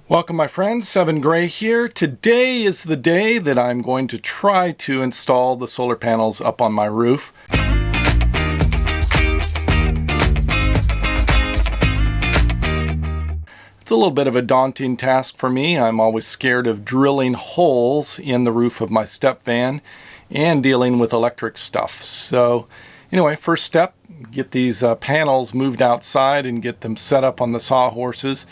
Welcome my friends, Seven Gray here. Today is the day that I'm going to try to install the solar panels up on my roof. It's a little bit of a daunting task for me. I'm always scared of drilling holes in the roof of my step van and dealing with electric stuff. So anyway, first step, get these panels moved outside and get them set up on the sawhorses.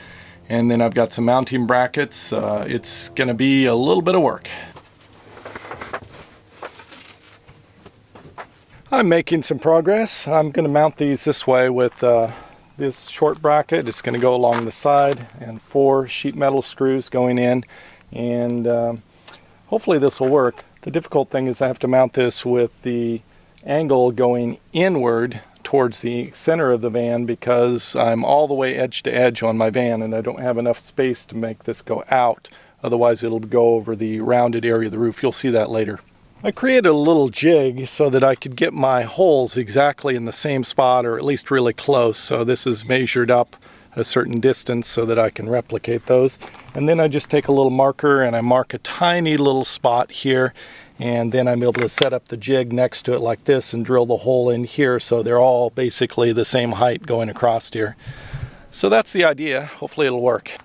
And then I've got some mounting brackets. It's going to be a little bit of work. I'm making some progress. I'm going to mount these this way with this short bracket. It's going to go along the side and 4 sheet metal screws going in. And hopefully this will work. The difficult thing is I have to mount this with the angle going inward towards the center of the van because I'm all the way edge to edge on my van and I don't have enough space to make this go out. Otherwise it'll go over the rounded area of the roof. You'll see that later. I created a little jig so that I could get my holes exactly in the same spot, or at least really close. So this is measured up a certain distance so that I can replicate those. And then I just take a little marker and I mark a tiny little spot here. And then I'm able to set up the jig next to it like this and drill the hole in here so they're all basically the same height going across here. So that's the idea. Hopefully it'll work.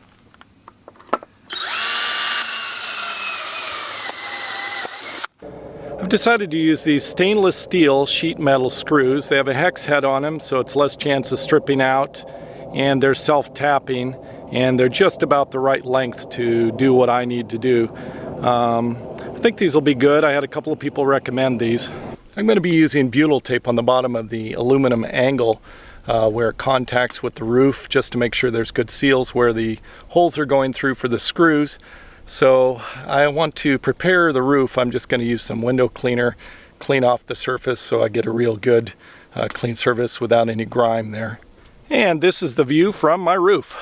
I've decided to use these stainless steel sheet metal screws. They have a hex head on them so it's less chance of stripping out, and they're self-tapping, and they're just about the right length to do what I need to do. I think these will be good. I had a couple of people recommend these. I'm going to be using butyl tape on the bottom of the aluminum angle where it contacts with the roof, just to make sure there's good seals where the holes are going through for the screws. So I want to prepare the roof. I'm just going to use some window cleaner, clean off the surface so I get a real good clean surface without any grime there. And this is the view from my roof.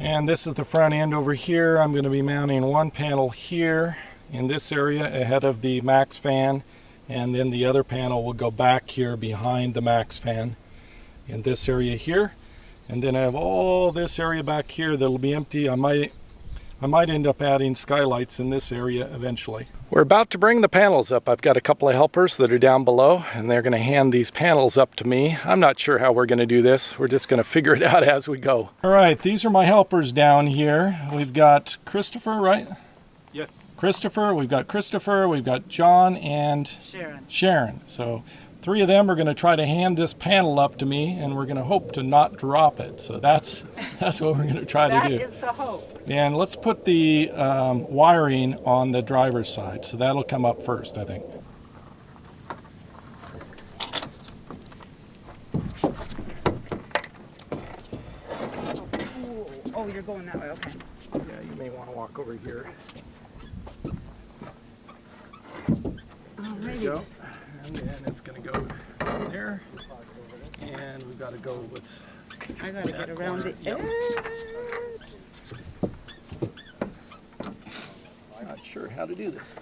And this is the front end over here. I'm going to be mounting one panel here in this area ahead of the max fan, and then the other panel will go back here behind the max fan in this area here. And then I have all this area back here that'll be empty. I might end up adding skylights in this area eventually. We're about to bring the panels up. I've got a couple of helpers that are down below and they're going to hand these panels up to me. I'm not sure how we're going to do this. We're just going to figure it out as we go. All right, these are my helpers down here. We've got Christopher, right? Yes. Christopher, we've got John and Sharon. So 3 of them are going to try to hand this panel up to me, and we're going to hope to not drop it. So that's what we're going to try to do. That is the hope. And let's put the wiring on the driver's side. So that'll come up first, I think. Oh, you're going that way, okay. Yeah, you may want to walk over here. There you go. And then it's going to go there. And we've got to go with... I got to get around the edge. I'm not sure how to do this.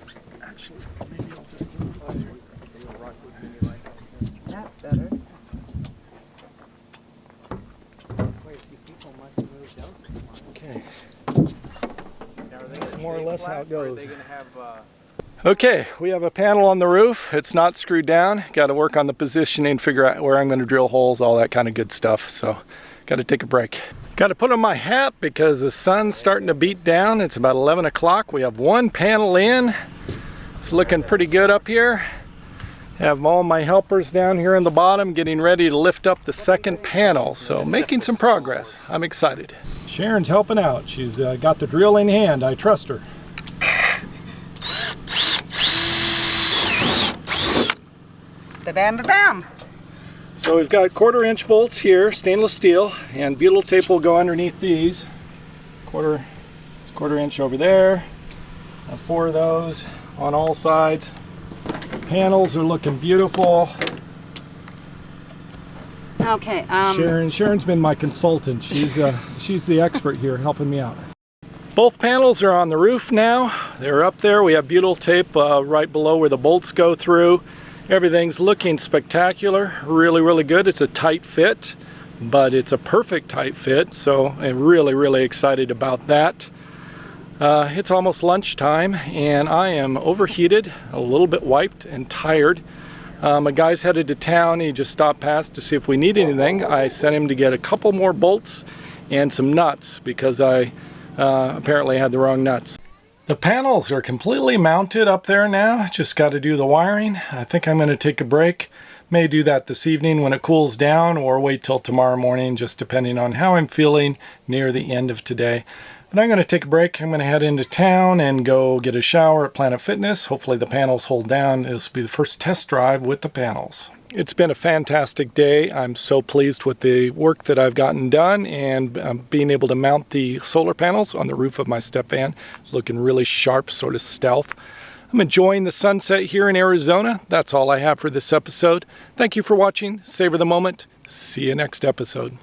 Actually, maybe I'll just do it this way. That's better. Okay. That's more or less how it goes. Okay, we have a panel on the roof. It's not screwed down. Got to work on the positioning, figure out where I'm going to drill holes, all that kind of good stuff. So, got to take a break. Got to put on my hat because the sun's starting to beat down. It's about 11 o'clock. We have one panel in. It's looking pretty good up here. Have all my helpers down here in the bottom getting ready to lift up the second panel. So, making some progress. I'm excited. Sharon's helping out. She's got the drill in hand. I trust her. Ba-bam, ba-bam. So we've got 1/4-inch bolts here, stainless steel, and butyl tape will go underneath these. It's 1/4-inch over there. 4 of those on all sides. The panels are looking beautiful. Okay. Sharon's been my consultant. She's the expert here, helping me out. Both panels are on the roof now. They're up there. We have butyl tape right below where the bolts go through. Everything's looking spectacular, really, really good. It's a tight fit. but it's a perfect tight fit, so I'm really excited about that. It's almost lunchtime and I am overheated, a little bit wiped and tired. My guy's headed to town. He just stopped past to see if we need anything. I sent him to get a couple more bolts and some nuts because I apparently had the wrong nuts. The panels are completely mounted up there now. Just got to do the wiring. I think I'm going to take a break. May do that this evening when it cools down, or wait till tomorrow morning, just depending on how I'm feeling near the end of today. But I'm going to take a break. I'm going to head into town and go get a shower at Planet Fitness. Hopefully the panels hold down. This will be the first test drive with the panels. It's been a fantastic day. I'm so pleased with the work that I've gotten done, and being able to mount the solar panels on the roof of my step van. Looking really sharp, sort of stealth. I'm enjoying the sunset here in Arizona. That's all I have for this episode. Thank you for watching. Savor the moment. See you next episode.